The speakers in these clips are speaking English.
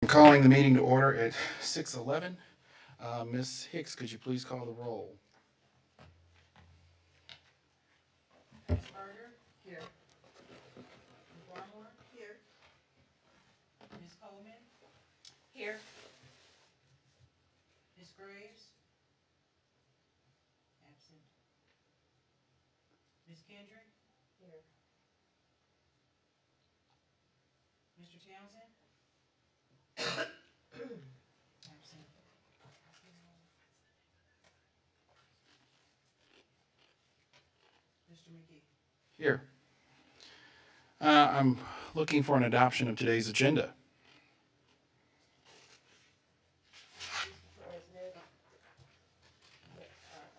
Calling the meeting to order at 6:11. Ms. Hicks, could you please call the roll? Ms. Berger? Here. Ms. Barmore? Here. Ms. Coleman? Here. Ms. Graves? Absent. Ms. Kendrick? Here. Mr. Townsend? Absent. Mr. McGee? Here. I'm looking for an adoption of today's agenda. Mr. President,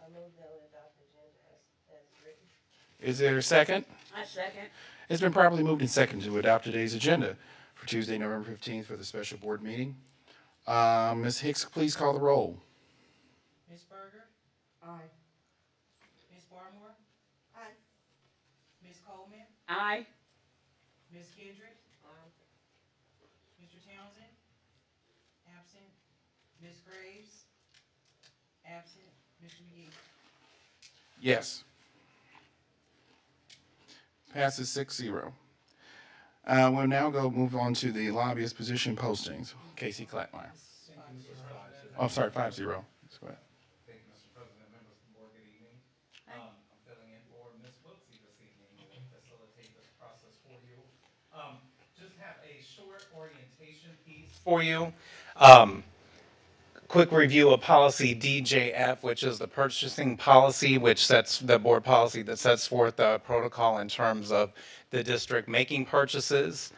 I move that we adopt the agenda as written. Is there a second? I second. It's been properly moved and seconded to adopt today's agenda for Tuesday, November 15th for the special board meeting. Ms. Hicks, please call the roll. Ms. Berger? Aye. Ms. Barmore? Aye. Ms. Coleman? Aye. Ms. Kendrick? Aye. Mr. Townsend? Absent. Ms. Graves? Absent. Mr. McGee? Yes. Passes 6-0. We'll now move on to the lobbyist position postings. Casey Klattmeyer. Oh, sorry, 5-0. Let's go ahead. Thank you, Mr. President, members of the board, good evening. I'm filling in for Ms. Wiltsey this evening to facilitate this process for you. Just have a short orientation piece for you. Quick review of policy DJF, which is the purchasing policy, which sets the board policy that sets forth the protocol in terms of the district making purchases.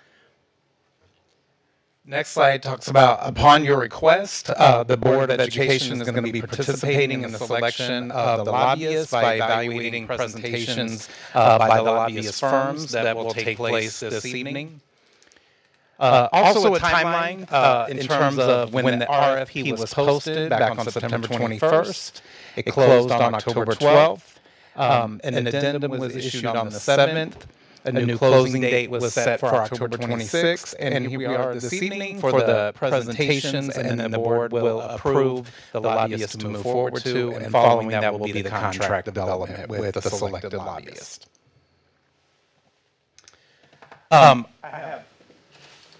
Next slide talks about, upon your request, the Board of Education is going to be participating in the selection of the lobbyists by evaluating presentations by the lobbyist firms that will take place this evening. Also a timeline in terms of when the RFP was posted back on September 21st. It closed on October 12th. An addendum was issued on the 7th. A new closing date was set for October 26th, and here we are this evening for the presentations, and then the board will approve the lobbyists to move forward to, and following that will be the contract development with the selected lobbyist. I have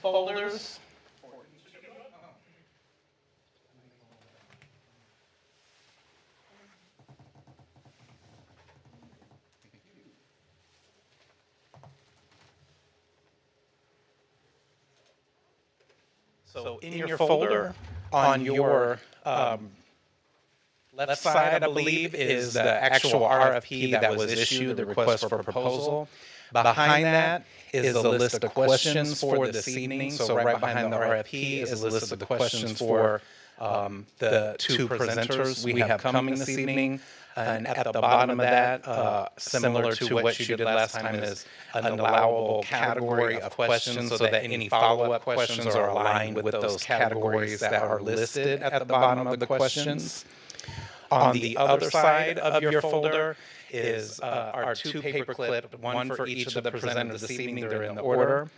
folders. So in your folder, on your left side, I believe, is the actual RFP that was issued, the request for proposal. Behind that is the list of questions for this evening. So right behind the RFP is a list of the questions for the two presenters we have coming this evening. And at the bottom of that, similar to what you did last time, is an allowable category of questions so that any follow-up questions are aligned with those categories that are listed at the bottom of the questions. On the other side of your folder is our two paperclip, one for each of the presenters this evening. They're in the order.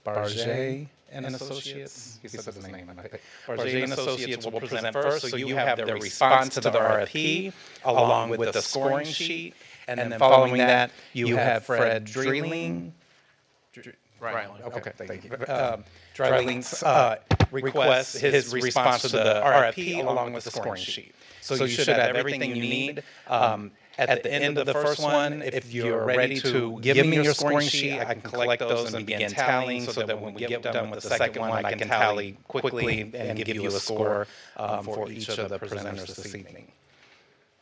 Barget and Associates. He said his name. Barget and Associates will present first, so you have their response to the RFP along with the scoring sheet, and then following that, you have Fred Dreeling. Okay, thank you. Dreeling's request, his response to the RFP along with the scoring sheet. So you should have everything you need. At the end of the first one, if you're ready to give me your scoring sheet, I can collect those and begin tallying so that when we get done with the second one, I can tally quickly and give you a score for each of the presenters this evening.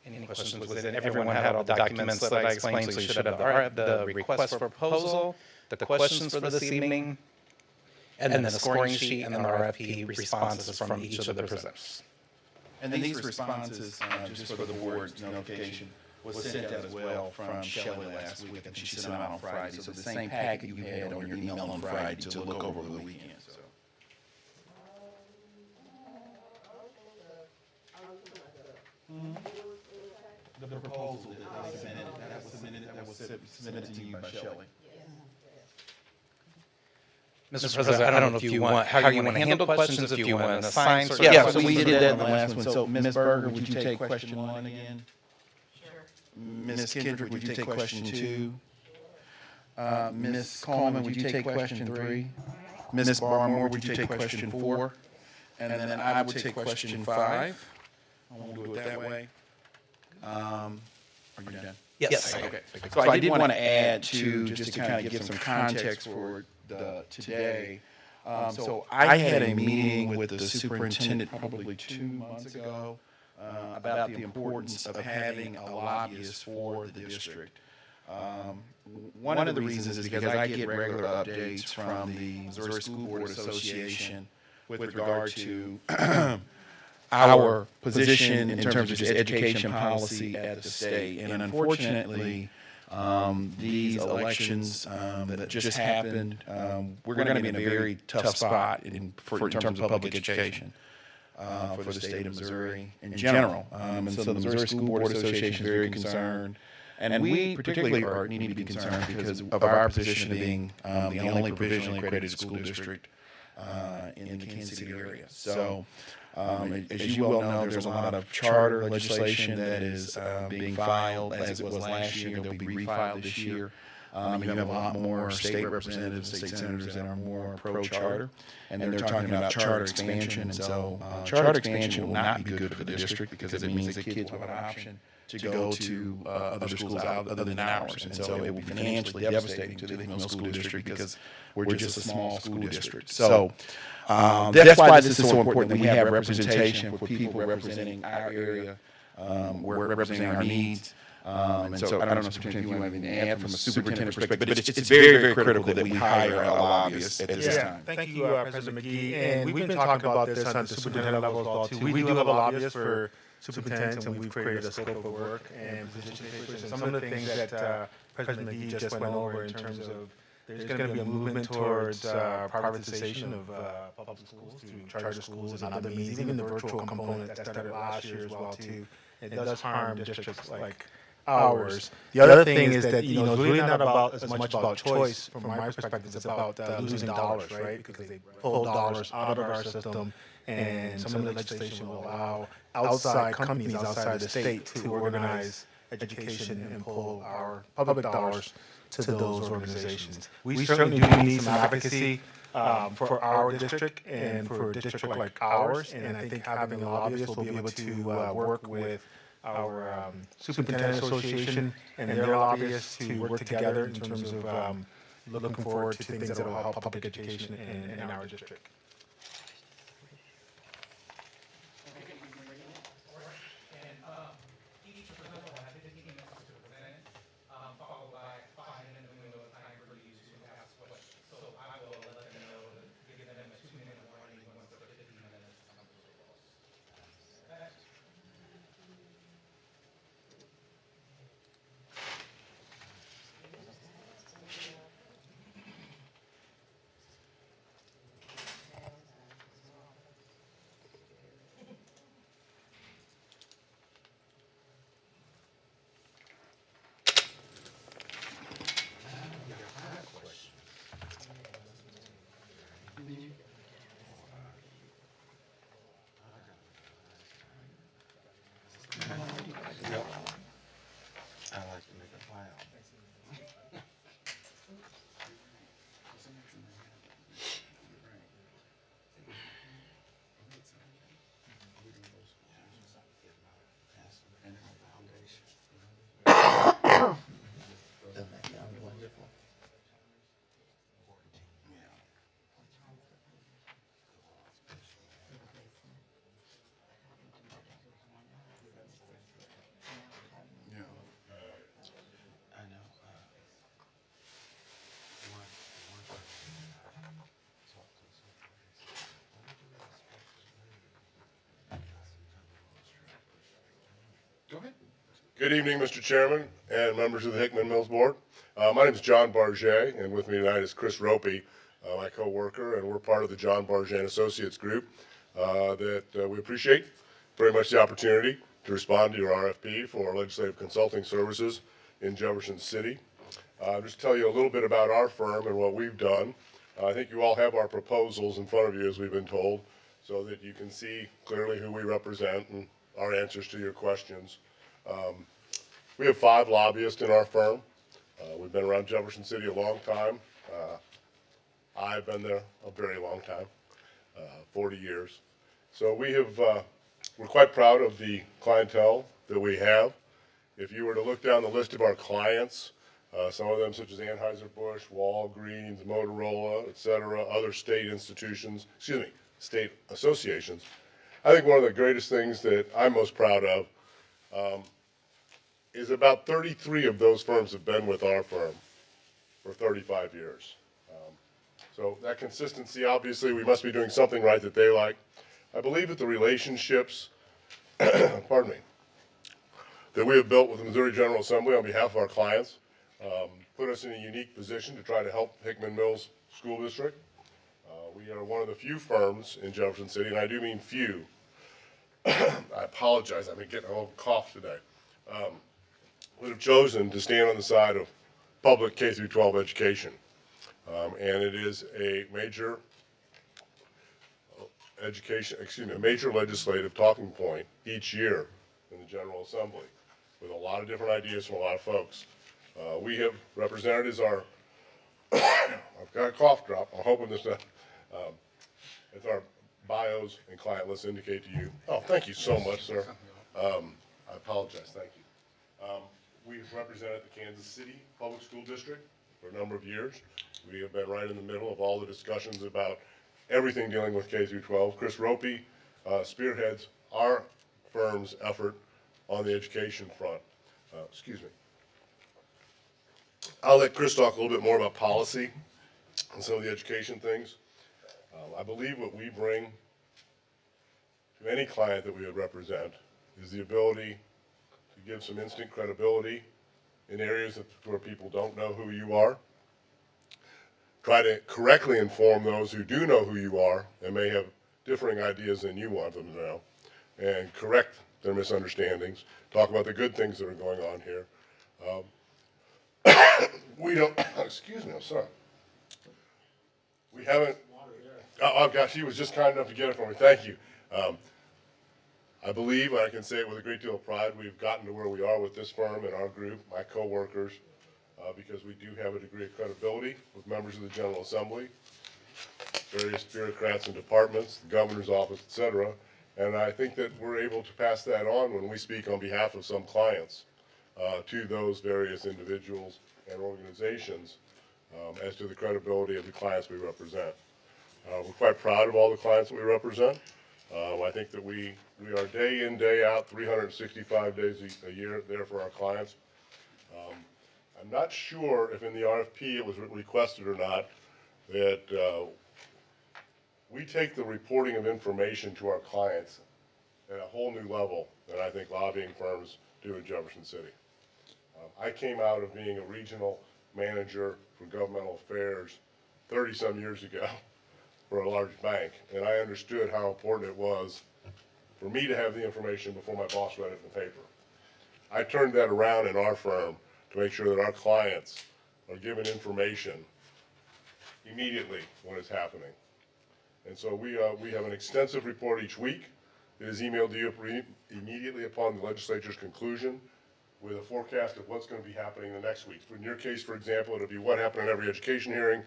Any questions with it? Everyone had all the documents that I explained, so you should have the request for proposal, the questions for this evening, and then the scoring sheet and then the RFP responses from each of the presenters. And these responses, just for the board's notification, was sent out as well from Shelley last week. I think she sent them out on Friday. So the same packet you had on your email on Friday to look over the weekend. So. The proposal that was submitted to you by Shelley. Mr. President, I don't know if you want, how you want to handle questions, if you want to assign certain Yeah, so questions we to did the that in board. the last one. So, Ms. Berger, would you take question 1 again? Sure. Ms. Kendrick, would you take question 2? Ms. Coleman, would you take question 3? Ms. Barmore, would you take question 4? And then I would take question 5. I won't do it that way. Are you done? Yes. Okay. So I did want to add to, just to kind of give some context for today. So I had a meeting with the superintendent probably 2 months ago about the importance of having a lobbyist for the district. One of the reasons is because I get regular updates from the Missouri School Board Association with regard to our position in terms of just education policy at the state. And unfortunately, these elections that just happened, we're going to be in a very tough spot in terms of public education for the state of Missouri in general. And so the Missouri School Board Association is very concerned. And we particularly need to be concerned because of our position of being the only provisionally accredited school district in the Kansas City area. So, as you well know, there's a lot of charter legislation that is being filed as it was last year. They'll be refiled this year. You have a lot more state representatives, state senators that are more pro-charter, and they're talking about charter expansion. And so charter expansion will not be good for the district because it means that kids will have an option to go to other schools other than ours. And so it will be financially devastating to the Hickmanmills School District because we're just a small school district. So that's why this is so important that we have representation for people representing our area, we're representing our needs. And so I don't know, Superintendent, if you want anything to add from a superintendent perspective, but it's very, very critical that we hire a lobbyist at this time. Thank you, President McGee. And we've been talking about this on the superintendent level as well, too. We do have a lobbyist for superintendents, and we've created a scope of work and position papers. And some of the things that President McGee just went over in terms of there's going to be a movement towards privatization of public schools through charter schools and other means, even the virtual component that started last year as well, too. It does harm districts like ours. The other thing is that, it's really not about as much about choice from my perspective. It's about losing dollars, right? Because they pull dollars out of our system, and some of the legislation will allow outside companies outside the state to organize education and pull our public dollars to those organizations. We certainly do need some advocacy for our district and for a district like ours, and I think having a lobbyist will be able to work with our superintendent association and their lobbyists to work together in terms of looking forward to things that will help public education in our district. Go ahead. Good evening, Mr. Chairman and members of the Hickmanmills Board. My name is John Barget, and with me tonight is Chris Ropey, my co-worker, and we're part of the John Barget and Associates group that we appreciate very much the opportunity to respond to your RFP for legislative consulting services in Jefferson City. Just to tell you a little bit about our firm and what we've done. I think you all have our proposals in front of you, as we've been told, so that you can see clearly who we represent and our answers to your questions. We have 5 lobbyists in our firm. We've been around Jefferson City a long time. I've been there a very long time, 40 years. So we're quite proud of the clientele that we have. If you were to look down the list of our clients, some of them such as Anheuser-Busch, Walgreens, Motorola, et cetera, other state institutions, state associations, I think one of the greatest things that I'm most proud of is about 33 of those firms have been with our firm for 35 years. So that consistency, obviously, we must be doing something right that they like. I believe that the relationships, pardon me, that we have built with the Missouri General Assembly on behalf of our clients put us in a unique position to try to help Hickman-Mills School District. We are one of the few firms in Jefferson City, and I do mean few. I apologize, I've been getting a little cough today. Would have chosen to stand on the side of public K-12 education. And it is a major a major legislative talking point each year in the General Assembly with a lot of different ideas from a lot of folks. We have represented as our, I've got a cough drop, I'm hoping this, as our bios and client lists indicate to you. Oh, thank you so much, sir. I apologize, thank you. We've represented the Kansas City Public School District for a number of years. We have been right in the middle of all the discussions about everything dealing with K-12. Chris Ropey spearheads our firm's effort on the education front. Excuse me. I'll let Chris talk a little bit more about policy and some of the education things. I believe what we bring to any client that we would represent is the ability to give some instant credibility in areas where people don't know who you are. Try to correctly inform those who do know who you are and may have differing ideas than you want them to know, and correct their misunderstandings. Talk about the good things that are going on here. We don't, excuse me, I'm sorry. We haven't, oh gosh, he was just kind enough to get it for me, thank you. I believe, and I can say it with a great deal of pride, we've gotten to where we are with this firm and our group, my coworkers, because we do have a degree of credibility with members of the General Assembly, various bureaucrats and departments, the governor's office, et cetera. And I think that we're able to pass that on when we speak on behalf of some clients to those various individuals and organizations as to the credibility of the clients we represent. We're quite proud of all the clients that we represent. I think that we are day in, day out, 365 days a year there for our clients. I'm not sure if in the RFP it was requested or not that we take the reporting of information to our clients at a whole new level than I think lobbying firms do in Jefferson City. I came out of being a regional manager for governmental affairs 30-some years ago for a large bank, and I understood how important it was for me to have the information before my boss read it in the paper. I turned that around in our firm to make sure that our clients are given information immediately when it's happening. And so we have an extensive report each week that is emailed to you immediately upon the legislature's conclusion with a forecast of what's going to be happening the next week. In your case, for example, it'll be what happened in every education hearing,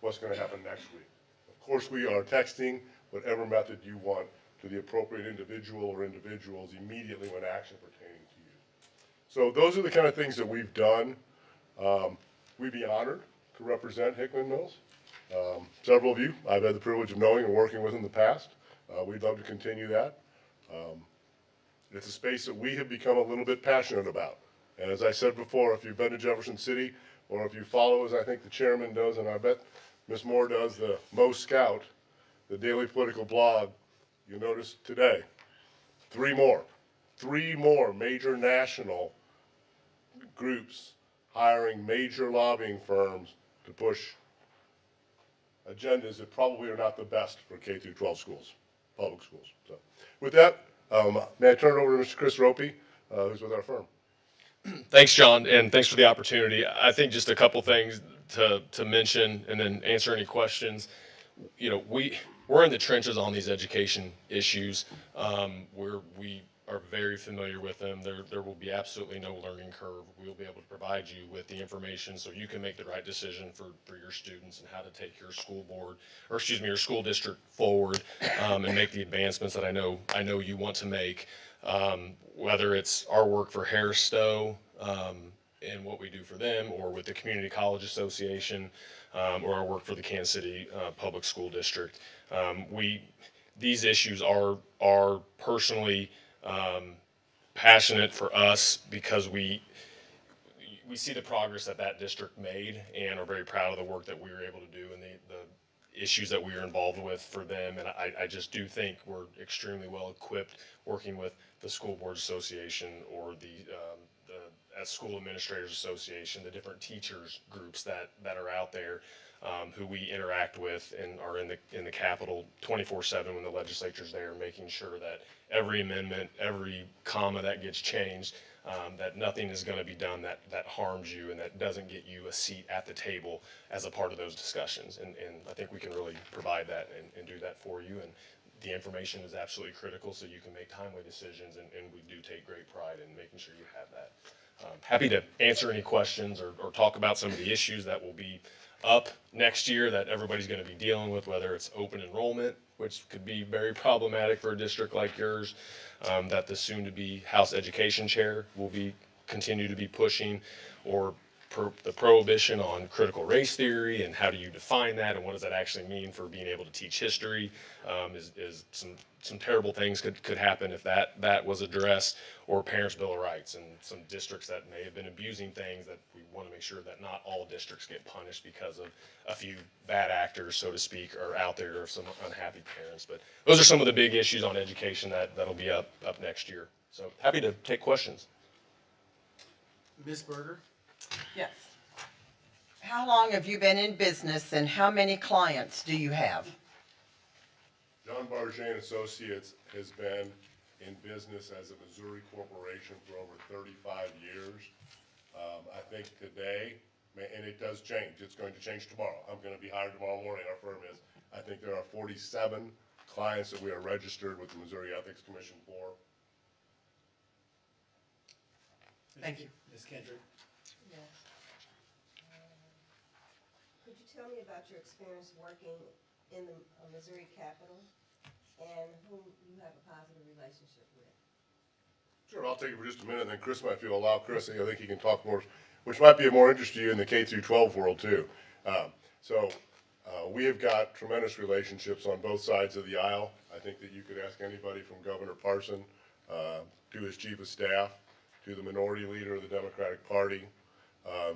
what's going to happen next week. Of course, we are texting whatever method you want to the appropriate individual or individuals immediately when action pertaining to you. So those are the kind of things that we've done. We'd be honored to represent Hickman-Mills. Several of you I've had the privilege of knowing and working with in the past. We'd love to continue that. It's a space that we have become a little bit passionate about. And as I said before, if you've been to Jefferson City, or if you follow, as I think the chairman does, and I bet Ms. Moore does, the Mo Scout, the daily political blog, you'll notice today, three more major national groups hiring major lobbying firms to push agendas that probably are not the best for K-12 schools, public schools. So with that, may I turn it over to Mr. Chris Ropey, who's with our firm. Thanks, John, and thanks for the opportunity. I think just a couple things. to mention and then answer any questions. You know, we're in the trenches on these education issues. We are very familiar with them. There will be absolutely no learning curve. We will be able to provide you with the information so you can make the right decision for your students and how to take your school board, or excuse me, your school district forward, and make the advancements that I know you want to make. Whether it's our work for Harris Stowe, and what we do for them, or with the Community College Association, or our work for the Kansas City Public School District. These issues are personally passionate for us because we see the progress that district made and are very proud of the work that we were able to do and the issues that we were involved with for them. And I just do think we're extremely well equipped working with the School Board Association or the School Administrators Association, the different teachers groups that are out there, who we interact with and are in the Capitol 24/7 when the legislature's there, making sure that every amendment, every comma that gets changed, that nothing is going to be done that harms you and that doesn't get you a seat at the table as a part of those discussions. And I think we can really provide that and do that for you. And the information is absolutely critical so you can make timely decisions, and we do take great pride in making sure you have that. Happy to answer any questions or talk about some of the issues that will be up next year that everybody's going to be dealing with, whether it's open enrollment, which could be very problematic for a district like yours, that the soon-to-be House Education Chair will continue to be pushing, or the prohibition on critical race theory and how do you define that and what does that actually mean for being able to teach history, is some terrible things could happen if that was addressed, or Parents' Bill of Rights and some districts that may have been abusing things that we want to make sure that not all districts get punished because of a few bad actors, so to speak, are out there, or some unhappy parents. But those are some of the big issues on education that'll be up next year. So happy to take questions. Ms. Berger? Yes. How long have you been in business and how many clients do you have? John Barget Associates has been in business as a Missouri corporation for over 35 years. I think today, and it does change, it's going to change tomorrow. I'm going to be hired tomorrow morning, our firm is. I think there are 47 clients that we are registered with the Missouri Ethics Commission for. Thank you. Ms. Kendrick? Yes. Could you tell me about your experience working in the Missouri Capitol and whom you have a positive relationship with? Sure, I'll take it for just a minute, and then Chris might feel allow Chris, I think he can talk more, which might be of more interest to you in the K through 12 world too. We have got tremendous relationships on both sides of the aisle. I think that you could ask anybody from Governor Parson to his chief of staff, to the minority leader of the Democratic Party,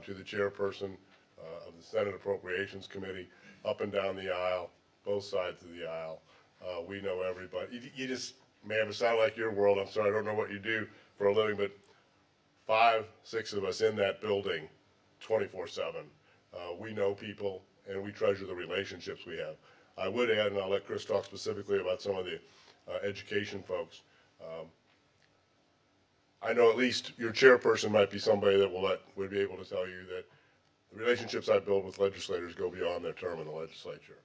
to the chairperson of the Senate Appropriations Committee, up and down the aisle, both sides of the aisle. We know everybody. You just may have a sound like your world. I'm sorry, I don't know what you do for a living, but 5, 6 of us in that building 24/7. We know people, and we treasure the relationships we have. I would add, and I'll let Chris talk specifically about some of the education folks. I know at least your chairperson might be somebody that would be able to tell you that the relationships I build with legislators go beyond their term in the legislature.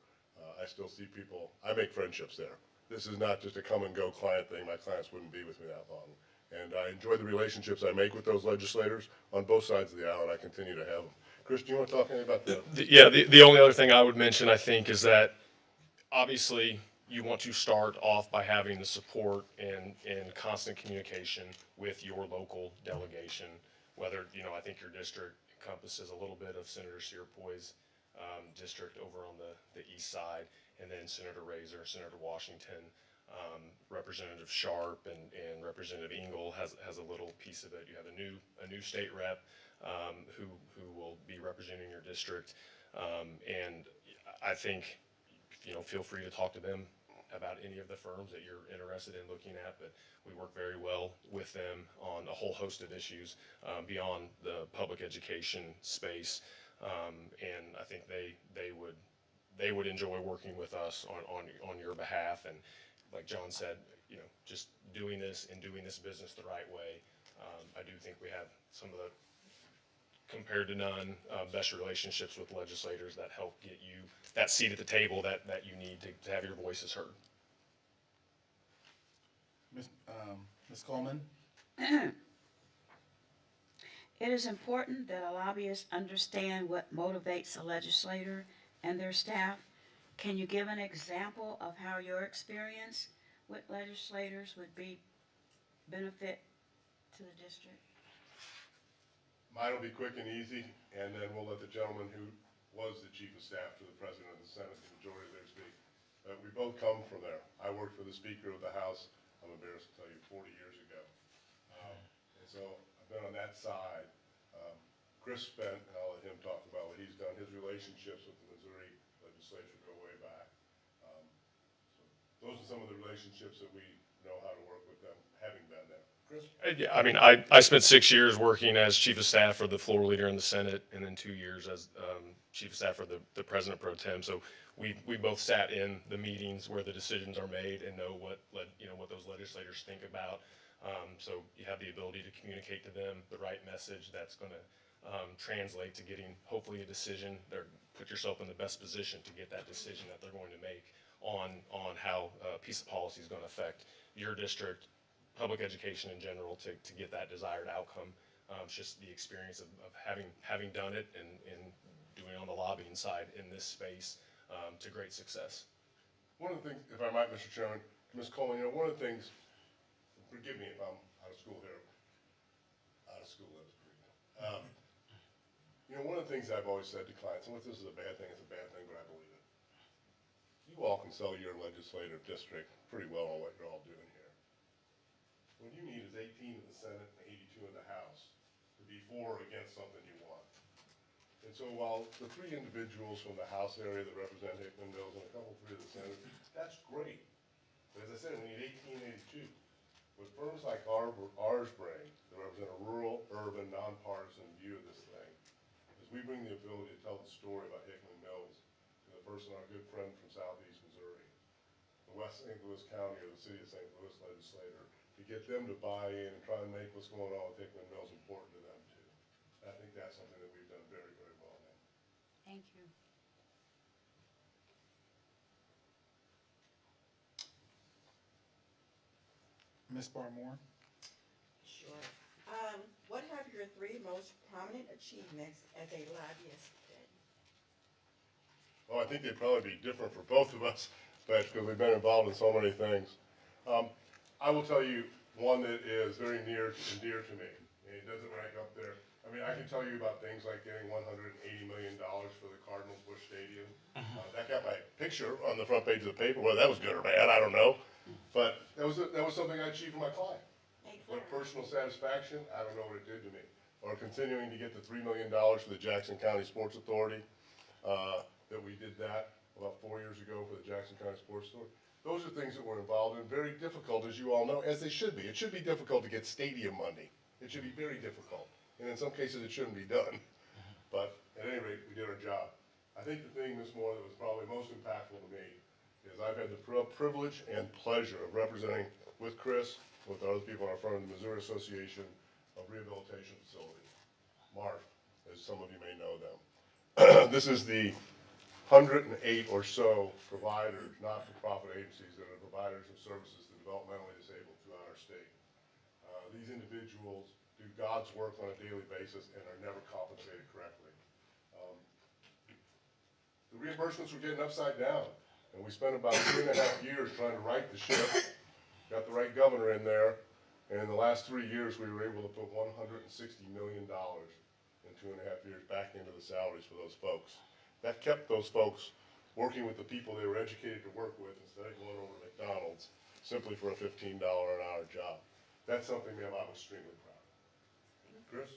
I still see people, I make friendships there. This is not just a come and go client thing. My clients wouldn't be with me that long. And I enjoy the relationships I make with those legislators on both sides of the aisle, and I continue to have them. Chris, do you want to talk anything about that? The only other thing I would mention, I think, is that obviously you want to start off by having the support and constant communication with your local delegation, whether, I think your district encompasses a little bit of Senator Searpoy's district over on the east side, and then Senator Razor, Senator Washington, Representative Sharp, and Representative Engel has a little piece of it. You have a new state rep who will be representing your district, and I think feel free to talk to them about any of the firms that you're interested in looking at, but we work very well with them on a whole host of issues beyond the public education space, and I think they would enjoy working with us on your behalf. And like John said, just doing this business the right way. I do think we have some of the compared to none, best relationships with legislators that help get you that seat at the table that you need to have your voices heard. Ms. Coleman? It is important that a lobbyist understand what motivates a legislator and their staff. Can you give an example of how your experience with legislators would be benefit to the district? Mine will be quick and easy, and then we'll let the gentleman who was the chief of staff to the president of the Senate, the majority leader, speak. We both come from there. I worked for the Speaker of the House, I'm embarrassed to tell you, 40 years ago. And so I've been on that side. Chris spent, and I'll let him talk about what he's done, his relationships with the Missouri legislature go way back. So those are some of the relationships that we know how to work with them, having been there. Chris? Yeah, I mean, I spent 6 years working as chief of staff for the floor leader in the Senate, and then 2 years as chief of staff for the president pro tem. So we both sat in the meetings where the decisions are made and know what those legislators think about. So you have the ability to communicate to them the right message that's going to translate to getting hopefully a decision, or put yourself in the best position to get that decision that they're going to make on how a piece of policy is going to affect your district, public education in general, to get that desired outcome. It's just the experience of having done it and doing it on the lobbying side in this space to great success. One of the things, if I might, Mr. Chairman, Ms. Coleman, one of the things, forgive me if I'm out of school here. Out of school, that was pretty good. One of the things I've always said to clients, and if this is a bad thing, it's a bad thing, but I believe it. You all can sell your legislative district pretty well on what you're all doing here. What you need is 18 in the Senate and 82 in the House to be for or against something you want. And so while the 3 individuals from the House area that represent Hickmanmills and a couple, 3 of the Senate, that's great. But as I said, we need 18 and 82. What firms like ours bring, that represent a rural, urban, nonpartisan view of this thing, is we bring the ability to tell the story about Hickmanmills to the person, our good friend from southeast Missouri, the West St. Louis County or the City of St. Louis legislator, to get them to buy in and try and make what's going on with Hickmanmills important to them too. I think that's something that we've done very, very well now. Thank you. Ms. Barmore? Sure. What have your 3 most prominent achievements as a lobbyist been? Well, I think they'd probably be different for both of us, but because we've been involved in so many things. I will tell you one that is very near and dear to me, and it doesn't rank up there. I mean, I can tell you about things like getting $180 million for the Cardinals Busch Stadium. That got my picture on the front page of the paper. Whether that was good or bad, I don't know. But that was something I achieved for my client. What personal satisfaction, I don't know what it did to me. Or continuing to get the $3 million for the Jackson County Sports Authority, that we did that about 4 years ago for the Jackson County Sports Authority. Those are things that we're involved in, very difficult, as you all know, as they should be. It should be difficult to get stadium money. It should be very difficult. And in some cases, it shouldn't be done. But at any rate, we did our job. I think the thing, Ms. Moore, that was probably most impactful to me is I've had the privilege and pleasure of representing with Chris, with other people in our firm, the Missouri Association of Rehabilitation Facilities, MARF, as some of you may know them. This is the 108 or so providers, not-for-profit agencies that are providers of services to developmentally disabled throughout our state. These individuals do God's work on a daily basis and are never compensated correctly. The reimbursements were getting upside down, and we spent about 2.5 years trying to right the ship, got the right governor in there, and in the last 3 years, we were able to put $160 million in 2.5 years back into the salaries for those folks. That kept those folks working with the people they were educated to work with instead of going over to McDonald's simply for a $15 an hour job. That's something, ma'am, I'm extremely proud of. Chris?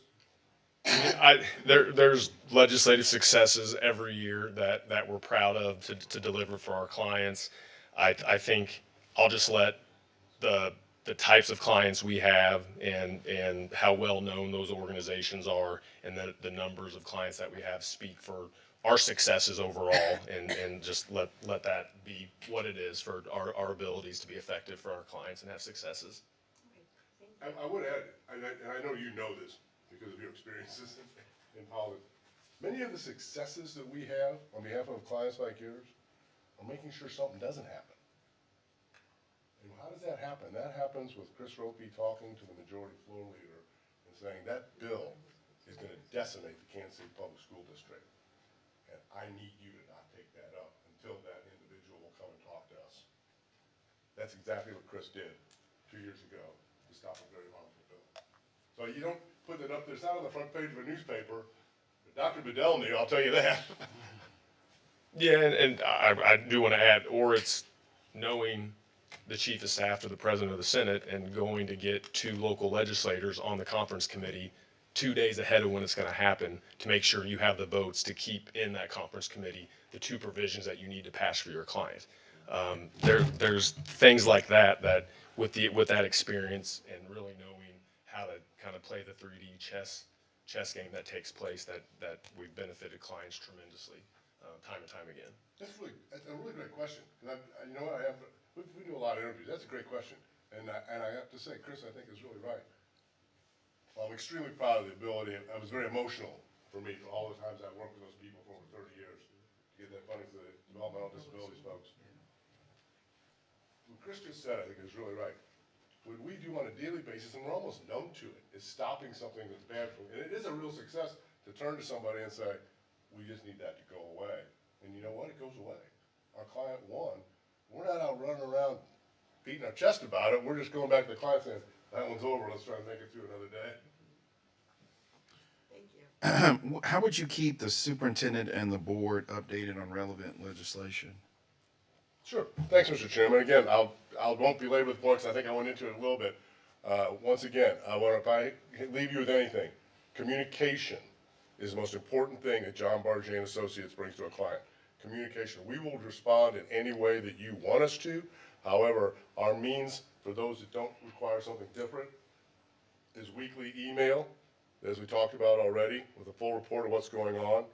There's legislative successes every year that we're proud of to deliver for our clients. I think I'll just let the types of clients we have and how well known those organizations are and the numbers of clients that we have speak for our successes overall, and just let that be what it is for our abilities to be effective for our clients and have successes. I would add, and I know you know this because of your experiences, in politics. Many of the successes that we have on behalf of clients like yours are making sure something doesn't happen. And how does that happen? That happens with Chris Ropey talking to the majority floor leader and saying that bill is going to decimate the Kansas City Public School District. And I need you to not take that up until that individual will come and talk to us. That's exactly what Chris did 2 years ago to stop a very harmful bill. So you don't put it up there. It's not on the front page of a newspaper. But Dr. Bedell knew, I'll tell you that. Yeah, and I do want to add, or it's knowing the chief of staff to the president of the Senate and going to get 2 local legislators on the conference committee 2 days ahead of when it's going to happen to make sure you have the votes to keep in that conference committee the 2 provisions that you need to pass for your client. There's things like that with that experience and really knowing how to kind of play the 3D chess game that takes place that we've benefited clients tremendously time and time again. That's a really great question. And you know what, we do a lot of interviews. That's a great question. And I have to say, Chris, I think is really right. I'm extremely proud of the ability. It was very emotional for me for all the times I've worked with those people for over 30 years to get that funding for the developmental disabilities folks. What Chris just said, I think, is really right. What we do on a daily basis, and we're almost numb to it, is stopping something that's bad for, and it is a real success to turn to somebody and say, we just need that to go away. And you know what? It goes away. Our client won. We're not out running around beating our chest about it. We're just going back to the client saying, that one's over. Let's try and make it through another day. Thank you. How would you keep the superintendent and the board updated on relevant legislation? Sure. Thanks, Mr. Chairman. Again, I won't belabor the point because I think I went into it a little bit. Once again, if I leave you with anything, communication is the most important thing that John Bargee and Associates brings to a client. Communication. We will respond in any way that you want us to. However, our means for those that don't require something different is weekly email, as we talked about already, with a full report of what's going on.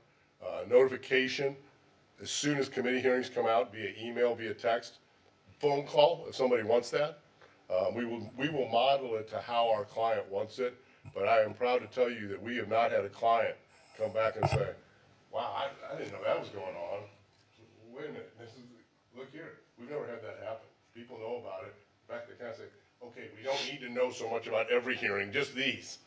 Notification as soon as committee hearings come out via email, via text, phone call if somebody wants that. We will model it to how our client wants it, but I am proud to tell you that we have not had a client come back and say, wow, I didn't know that was going on. Wait a minute, look here. We've never had that happen. People know about it. In fact, they kind of say, okay, we don't need to know so much about every hearing, just these.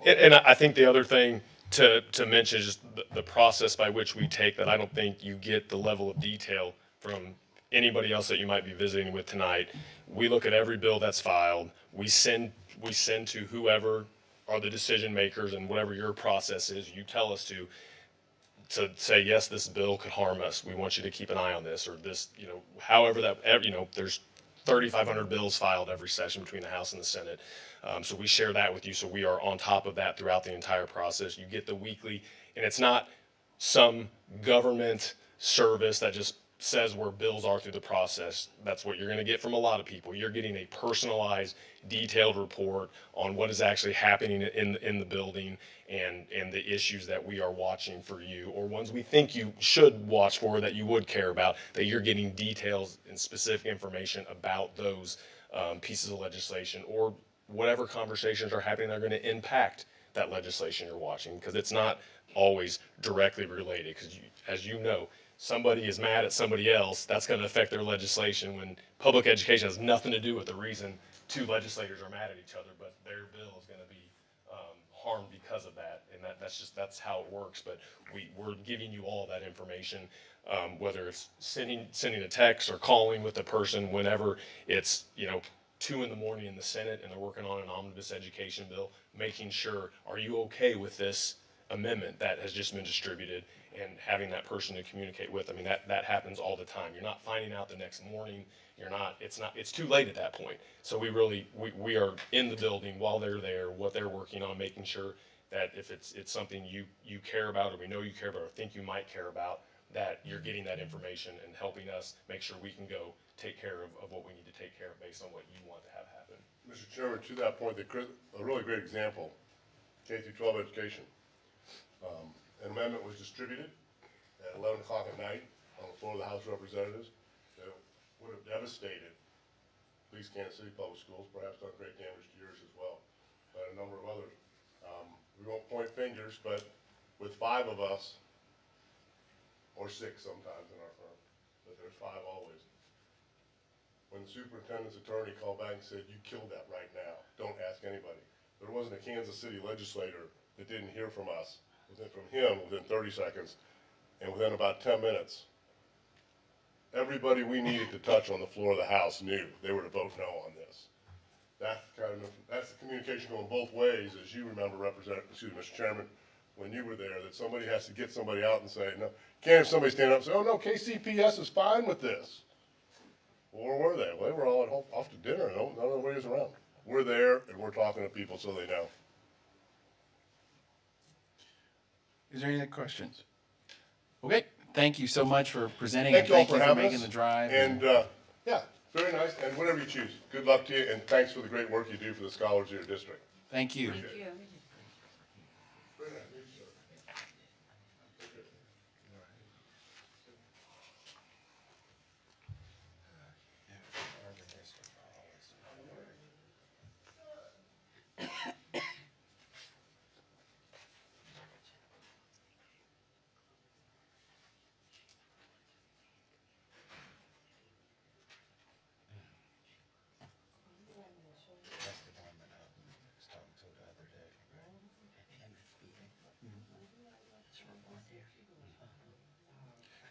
And I think the other thing to mention is just the process by which we take that. I don't think you get the level of detail from anybody else that you might be visiting with tonight. We look at every bill that's filed. We send to whoever are the decision makers, and whatever your process is, you tell us to say, yes, this bill could harm us. We want you to keep an eye on this, or this, however that, there's 3,500 bills filed every session between the House and the Senate. So we share that with you. So we are on top of that throughout the entire process. You get the weekly, and it's not some government service that just says where bills are through the process. That's what you're going to get from a lot of people. You're getting a personalized, detailed report on what is actually happening in the building and the issues that we are watching for you, or ones we think you should watch for that you would care about, that you're getting details and specific information about those pieces of legislation, or whatever conversations are happening that are going to impact that legislation you're watching, because it's not always directly related. Because as you know, somebody is mad at somebody else, that's going to affect their legislation, when public education has nothing to do with the reason 2 legislators are mad at each other, but their bill is going to be harmed because of that. And that's how it works. But we're giving you all that information, whether it's sending a text or calling with the person whenever it's 2 in the morning in the Senate and they're working on an omnibus education bill, making sure, are you okay with this amendment that has just been distributed, and having that person to communicate with. I mean, that happens all the time. You're not finding out the next morning. It's too late at that point. So we are in the building while they're there, what they're working on, making sure that if it's something you care about, or we know you care about, or think you might care about, that you're getting that information and helping us make sure we can go take care of what we need to take care of based on what you want to have happen. Mr. Chairman, to that point, a really great example, K through 12 education. An amendment was distributed at 11 o'clock at night on the floor of the House of Representatives that would have devastated at least Kansas City Public Schools, perhaps done great damage to yours as well, but a number of others. We won't point fingers, but with 5 of us, or 6 sometimes in our firm, but there's 5 always. When the superintendent's attorney called back and said, "You killed that right now, don't ask anybody," there wasn't a Kansas City legislator that didn't hear from us, from him within 30 seconds, and within about 10 minutes, everybody we needed to touch on the floor of the House knew they were to vote no on this. That's the communication going both ways, as you remember, Mr. Chairman, when you were there, that somebody has to get somebody out and say, no, can't have somebody stand up and say, "Oh no, KCPS is fine with this." Well, where were they? Well, they were all off to dinner, none of the was around. We're there, and we're talking to people so they know. Is there any other questions? Okay, thank you so much for presenting, Thank and you all thank for you for having making us. the drive. And, yeah, very nice, and whatever you choose. Good luck to you, and thanks for the great work you do for the scholars of your district. Thank you. Thank you.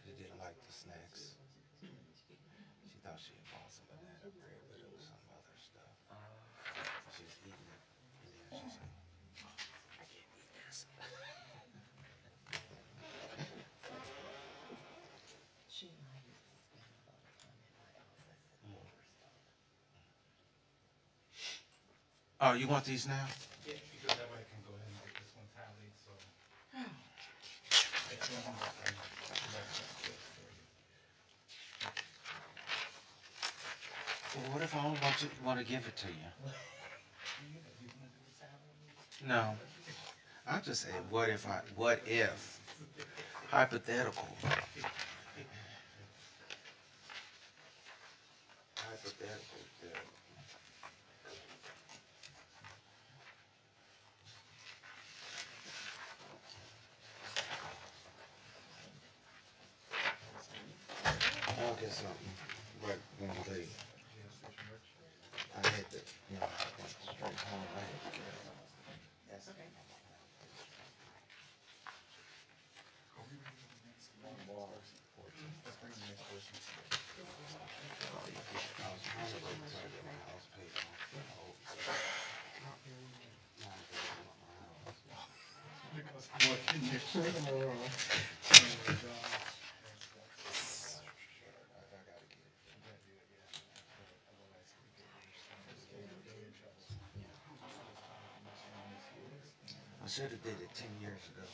She didn't like the snacks. She thought she had bought some banana bread, but it was some other stuff. She was eating it, and then she said, "I can't eat this." She and I used to spend a lot of time in my house. I said, "Oh, you want these now?" Yeah, because that way I can go ahead and get this one tallied, so. Well, what if I don't want to give it to you? No. I just said, what if, hypothetical. Hypothetical. I'll get something right when you leave. I had to, straight home. I had to get it. That's okay. I should have did it 10 years ago.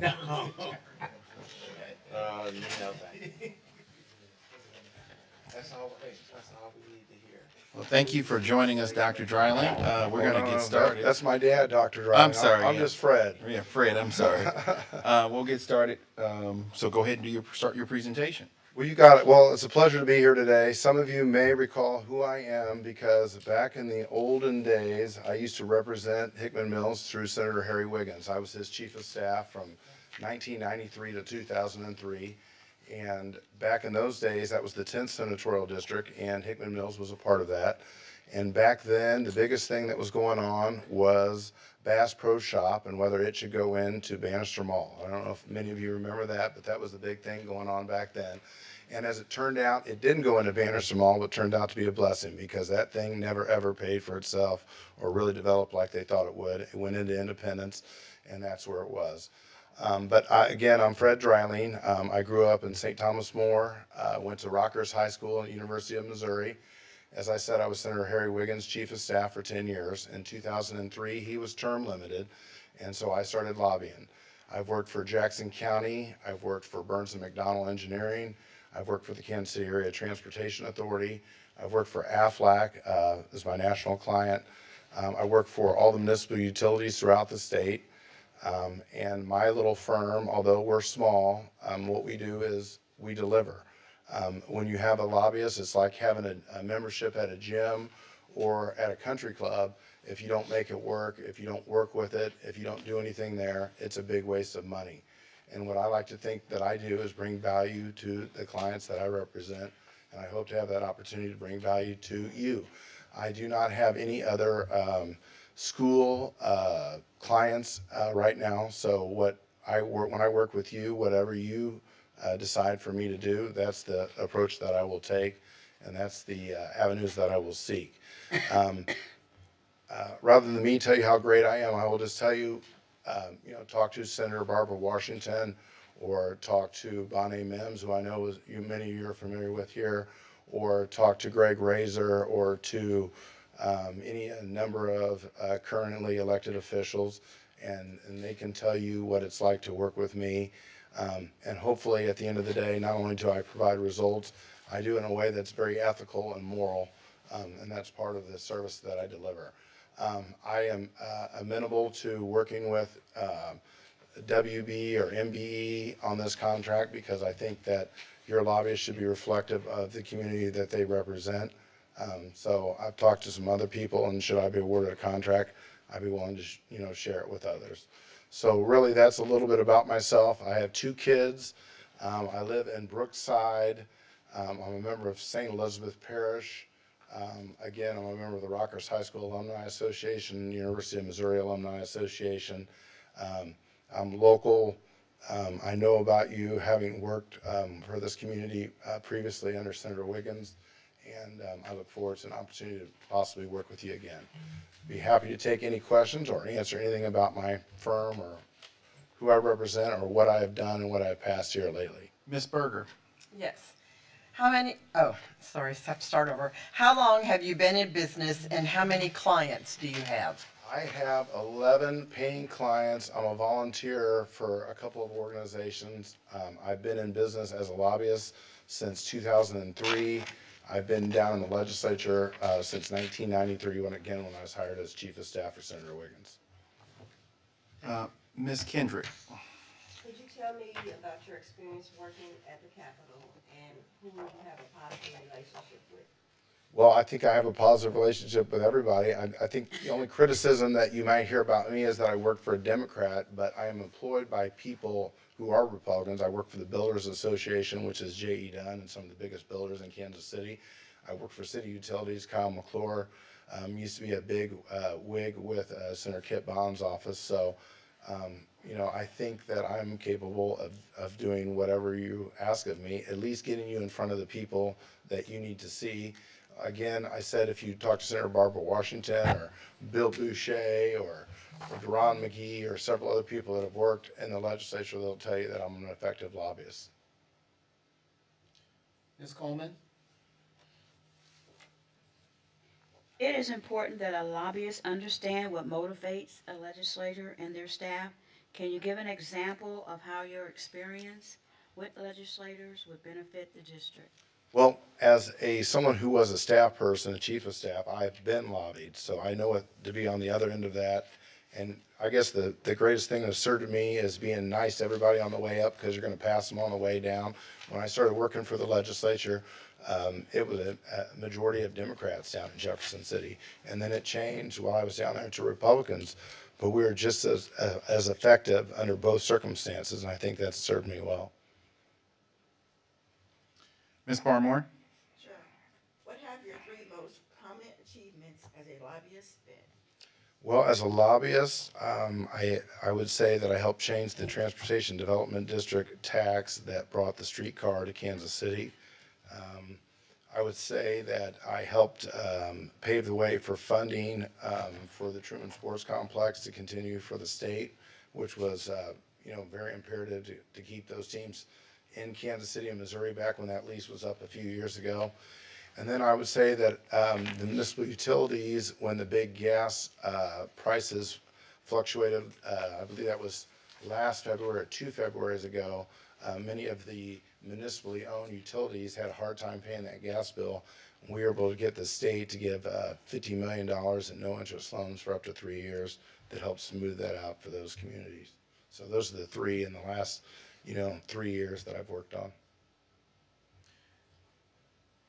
No. No, that's all we need to hear. Well, thank you for joining us, Dr. Dreiling. We're going to get started. That's my dad, Dr. Dreiling. I'm sorry. I'm yeah. just Fred. Yeah, Fred, I'm sorry. We'll get started. So go ahead and start your presentation. Well, you got it. Well, it's a pleasure to be here today. Some of you may recall who I am because back in the olden days, I used to represent Hickmanmills through Senator Harry Wiggins. I was his chief of staff from 1993 to 2003. And back in those days, that was the 10th senatorial district, and Hickmanmills was a part of that. And back then, the biggest thing that was going on was Bass Pro Shop and whether it should go into Bannister Mall. I don't know if many of you remember that, but that was the big thing going on back then. And as it turned out, it didn't go into Bannister Mall, but turned out to be a blessing because that thing never ever paid for itself or really developed like they thought it would. It went into Independence, and that's where it was. Again, I'm Fred Dreiling. I grew up in St. Thomas More, went to Rockhurst High School at the University of Missouri. As I said, I was Senator Harry Wiggins' chief of staff for 10 years. In 2003, he was term limited, and so I started lobbying. I've worked for Jackson County. I've worked for Burns and McDonnell Engineering. I've worked for the Kansas City Area Transportation Authority. I've worked for AFLAC as my national client. I work for all the municipal utilities throughout the state. And my little firm, although we're small, what we do is we deliver. When you have a lobbyist, it's like having a membership at a gym or at a country club. If you don't make it work, if you don't work with it, if you don't do anything there, it's a big waste of money. And what I like to think that I do is bring value to the clients that I represent, and I hope to have that opportunity to bring value to you. I do not have any other school clients right now, so when I work with you, whatever you decide for me to do, that's the approach that I will take, and that's the avenues that I will seek. Rather than me tell you how great I am, I will just tell you, talk to Senator Barbara Washington, or talk to Bonnie Mims, who I know many of you are familiar with here, or talk to Greg Razor, or to any number of currently elected officials, and they can tell you what it's like to work with me. And hopefully, at the end of the day, not only do I provide results, I do it in a way that's very ethical and moral, and that's part of the service that I deliver. I am amenable to working with WB or MBE on this contract, because I think that your lobbyists should be reflective of the community that they represent. So I've talked to some other people, and should I be awarded a contract, I'd be willing to share it with others. So really, that's a little bit about myself. I have 2 kids. I live in Brookside. I'm a member of St. Elizabeth Parish. Again, I'm a member of the Rockers High School Alumni Association, University of Missouri Alumni Association. I'm local. I know about you, having worked for this community previously under Senator Wiggins, and I look forward to an opportunity to possibly work with you again. Be happy to take any questions or answer anything about my firm or who I represent or what I have done and what I've passed here lately. Ms. Berger. Yes. Start over. How long have you been in business, and how many clients do you have? I have 11 paying clients. I'm a volunteer for a couple of organizations. I've been in business as a lobbyist since 2003. I've been down in the legislature since 1993, when I was hired as chief of staff for Senator Wiggins. Ms. Kendrick. Could you tell me about your experience working at the Capitol and who you have a positive relationship with? Well, I think I have a positive relationship with everybody. I think the only criticism that you might hear about me is that I work for a Democrat, but I am employed by people who are Republicans. I work for the Builders Association, which is J.E. Dunn and some of the biggest builders in Kansas City. I work for City Utilities. Kyle McClure used to be a big wig with Senator Kit Bond's office. So, I think that I'm capable of doing whatever you ask of me, at least getting you in front of the people that you need to see. Again, I said, if you talk to Senator Barbara Washington or Bill Boucher or Deron McGee or several other people that have worked in the legislature, they'll tell you that I'm an effective lobbyist. Ms. Coleman. It is important that a lobbyist understand what motivates a legislator and their staff. Can you give an example of how your experience with legislators would benefit the district? Well, as someone who was a staff person, a chief of staff, I've been lobbied, so I know it to be on the other end of that. And I guess the greatest thing that occurred to me is being nice to everybody on the way up, because you're going to pass them on the way down. When I started working for the legislature, it was a majority of Democrats down in Jefferson City, and then it changed while I was down there to Republicans. But we were just as effective under both circumstances, and I think that's served me well. Ms. Barmore. Sure. What have your 3 most prominent achievements as a lobbyist been? Well, as a lobbyist, I would say that I helped change the Transportation Development District tax that brought the streetcar to Kansas City. I would say that I helped pave the way for funding for the Truman Sports Complex to continue for the state, which was very imperative to keep those teams in Kansas City and Missouri back when that lease was up a few years ago. And then I would say that the municipal utilities, when the big gas prices fluctuated, I believe that was last February, or 2 Februarys ago, many of the municipally owned utilities had a hard time paying that gas bill. We were able to get the state to give $50 million in no interest loans for up to 3 years that helps smooth that out for those communities. So those are the three in the last, 3 years that I've worked on.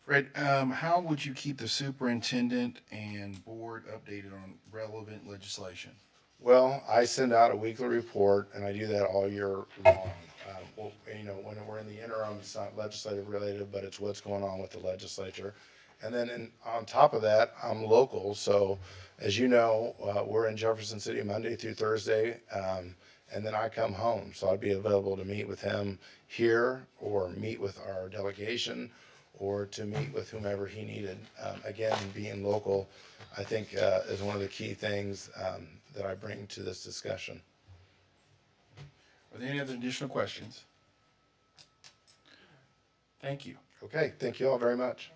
Fred, how would you keep the superintendent and board updated on relevant legislation? Well, I send out a weekly report, and I do that all year long. When we're in the interim, it's not legislative related, but it's what's going on with the legislature. And then on top of that, I'm local, so as you know, we're in Jefferson City Monday through Thursday, and then I come home. So I'd be available to meet with him here, or meet with our delegation, or to meet with whomever he needed. Again, being local, I think, is one of the key things that I bring to this discussion. Are there any other additional questions? Thank you. Okay, thank you all very much.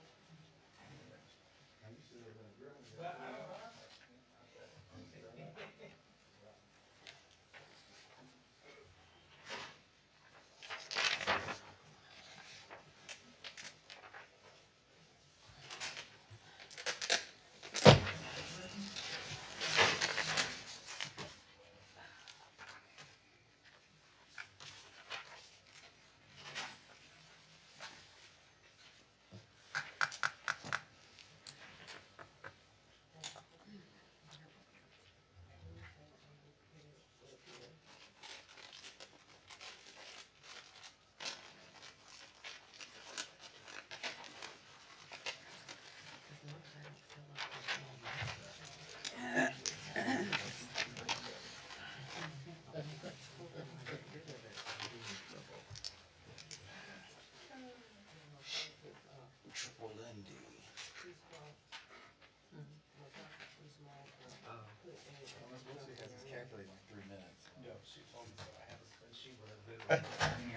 Triple ND. Calculating like 3 minutes. No, she told me so. I have a spreadsheet where I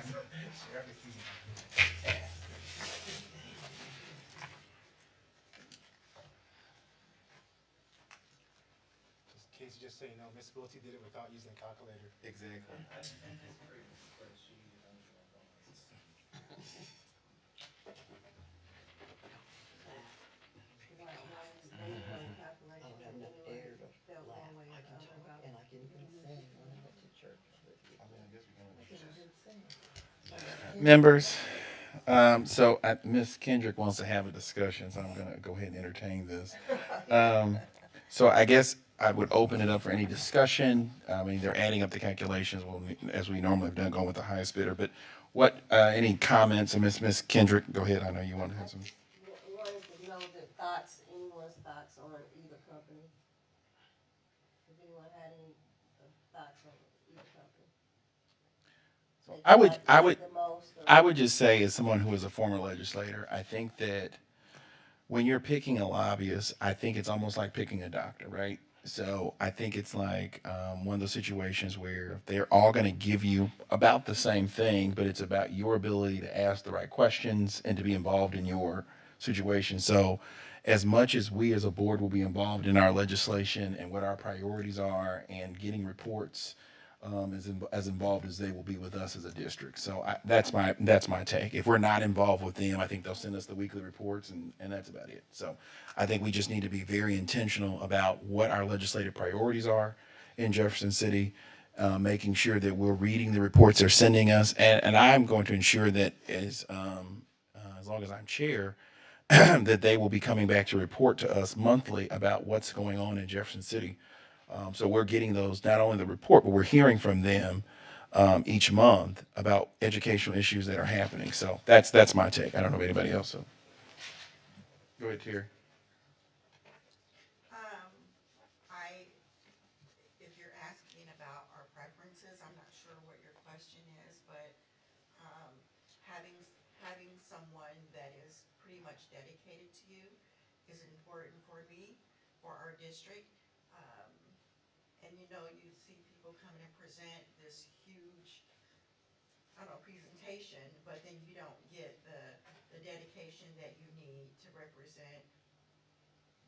literally share everything. Just in case, just so you know, Miss Ability did it without using a calculator. Exactly. When you run a calculation, anyone felt one way or the other about it. And I can even sing when I went to church with you. I mean, I guess we can. I can even sing. Members, so Ms. Kendrick wants to have a discussion, so I'm going to go ahead and entertain this. So I guess I would open it up for any discussion. I mean, they're adding up the calculations, as we normally have done, going with the highest bidder. But any comments? And Ms. Kendrick, go ahead. I know you want to have some. Wanted to know anyone's thoughts on either company. If anyone had any thoughts on either company. I would just say, as someone who is a former legislator, I think that when you're picking a lobbyist, I think it's almost like picking a doctor, right? So I think it's like one of those situations where they're all going to give you about the same thing, but it's about your ability to ask the right questions and to be involved in your situation. So as much as we as a board will be involved in our legislation and what our priorities are and getting reports, as involved as they will be with us as a district. So that's my take. If we're not involved with them, I think they'll send us the weekly reports, and that's about it. So I think we just need to be very intentional about what our legislative priorities are in Jefferson City, making sure that we're reading the reports they're sending us, and I'm going to ensure that as long as I'm chair, that they will be coming back to report to us monthly about what's going on in Jefferson City. So we're getting those, not only the report, but we're hearing from them each month about educational issues that are happening. So that's my take. I don't know if anybody else. So. Go ahead, Terry. If you're asking about our preferences, I'm not sure what your question is, but having having someone that is pretty much dedicated to you is important for me, for our district. Um, and you see people come in and present this huge, I don't know, presentation, but then you don't get the dedication that you need to represent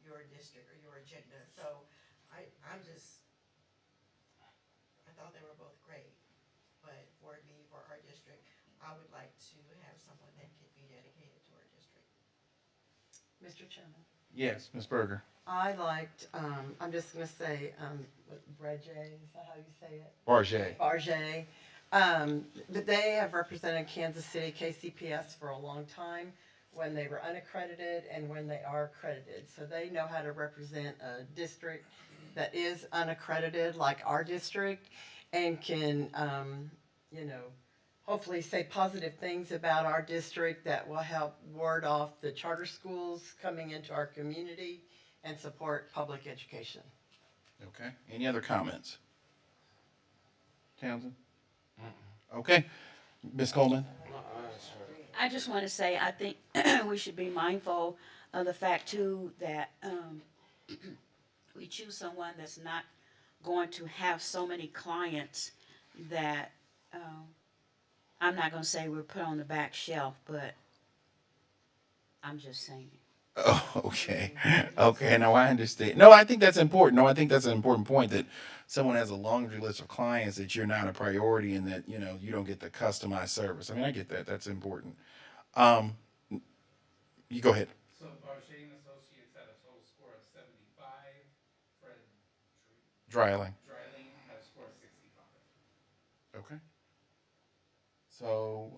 your district or your agenda. So I thought they were both great. I would like to have someone that could be dedicated to our district. Mr. Chairman. Yes, Ms. Berger. I liked, I'm just gonna say, Reggie, is that how you say it? Barget. Barget. But they have represented Kansas City KCPS for a long time, when they were unaccredited and when they are accredited. So they know how to represent a district that is unaccredited, like our district, and can, you know, hopefully say positive things about our district that will help ward off the charter schools coming into our community and support public education. Okay, any other comments? Townsend? Okay, Ms. Coleman? I just want to say, I think we should be mindful of the fact too that we choose someone that's not going to have so many clients that, I'm not going to say we're put on the back shelf, but I'm just saying. Oh, okay. Okay, now I understand. No, I think that's important. No, I think that's an important point that someone has a laundry list of clients that you're not a priority and that, you know, you don't get the customized service. I mean, I get that. That's important. You go ahead. So Barget and Associates had a total score of 75. Fred Dryling. Dryling had a score of 65. Okay. So,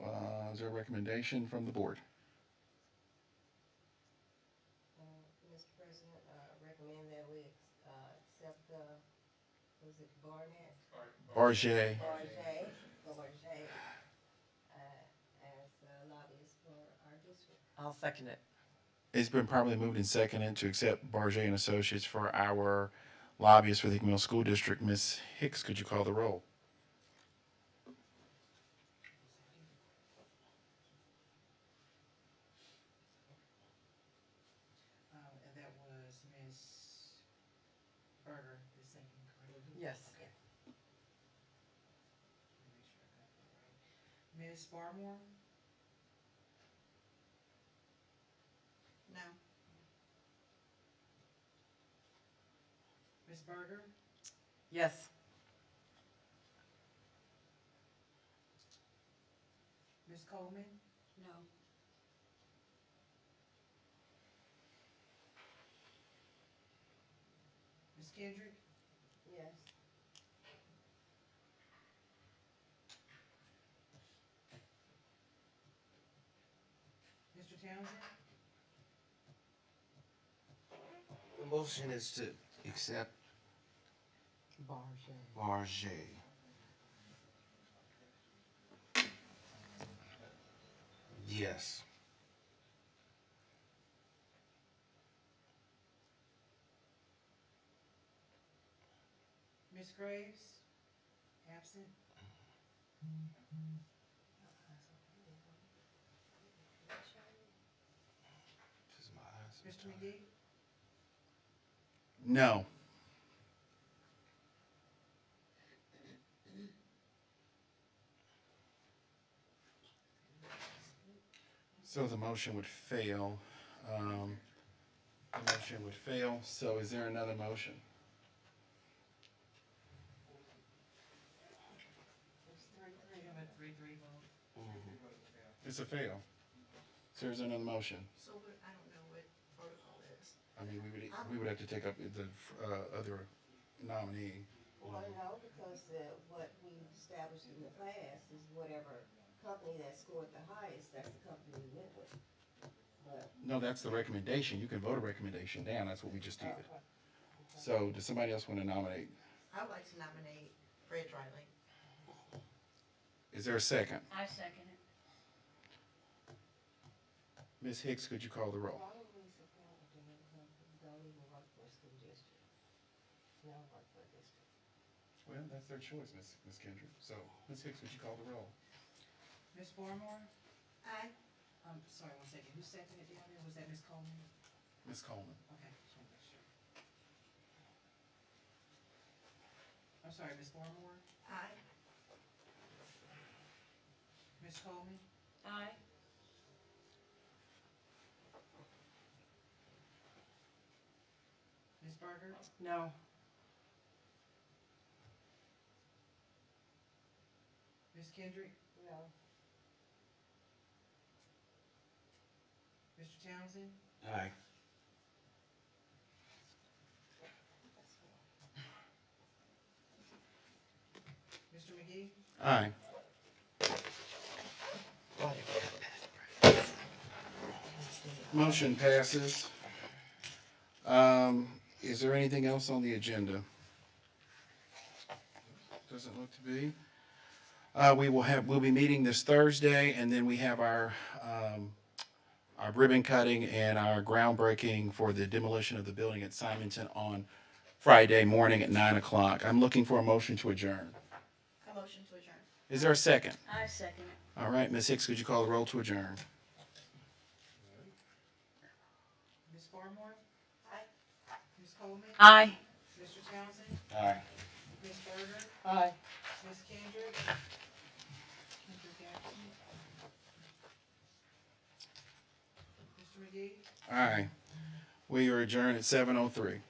is there a recommendation from the board? Mr. President, recommend that we accept, was it Barnett? Barget. Barget, as lobbyists for our district. I'll second it. It's been properly moved and seconded to accept Barget and Associates for our lobbyist for the Hickmanville School District. Ms. Hicks, could you call the roll? And that was Ms. Berger, the second, correct? Yes. Okay. Let me make sure I got that right. Ms. Barmore? No, Ms. Berger? Yes. Ms. Coleman? No. Ms. Kendrick? Yes. Mr. Townsend? The motion is to accept Barget. Barget. Yes. Ms. Graves? Absent. This is my eyes. Mr. McGee? No. So the motion would fail. The motion would fail. So is there another motion? We have a 3-3 vote. It's a fail. So is there another motion? so what, I don't know what protocol is. I mean, we would have to take up the other nominee. Well, no, because what we've established in the past is whatever company that scored the highest, that's the company we went with. But, No, that's the recommendation. You can vote a recommendation down. That's what we just did. So does somebody else want to nominate? I would like to nominate Fred Dryling. Is there a second? I second it. Ms. Hicks, could you call the roll? why would we support a developer who don't even work for a school district? Never work for a district. Well, that's their choice, Ms. Kendrick. So, Ms. Hicks, would you call the roll? Ms. Barmore? Aye. Sorry, 1 second. Who seconded down there? Was that Ms. Coleman? Ms. Coleman. Okay, just want to make sure. I'm sorry, Ms. Barmore? Aye. Ms. Coleman? Aye. Ms. Berger? No. Ms. Kendrick? No. Mr. Townsend, Aye. Mr. McGee, Aye. Motion passes. Is there anything else on the agenda? Doesn't look to be. We'll be meeting this Thursday, and then we have our ribbon cutting and our groundbreaking for the demolition of the building at Simonton on Friday morning at 9 o'clock. I'm looking for a motion to adjourn. A motion to adjourn. Is there a second? I second it. All right, Ms. Hicks, could you call the roll to adjourn? Ms. Barmore, Aye. Ms. Coleman, Aye. Mr. Townsend, Aye. Ms. Berger, Aye. Ms. Kendrick. Kendrick absent. Mr. McGee. Aye. We are adjourned at 7:03.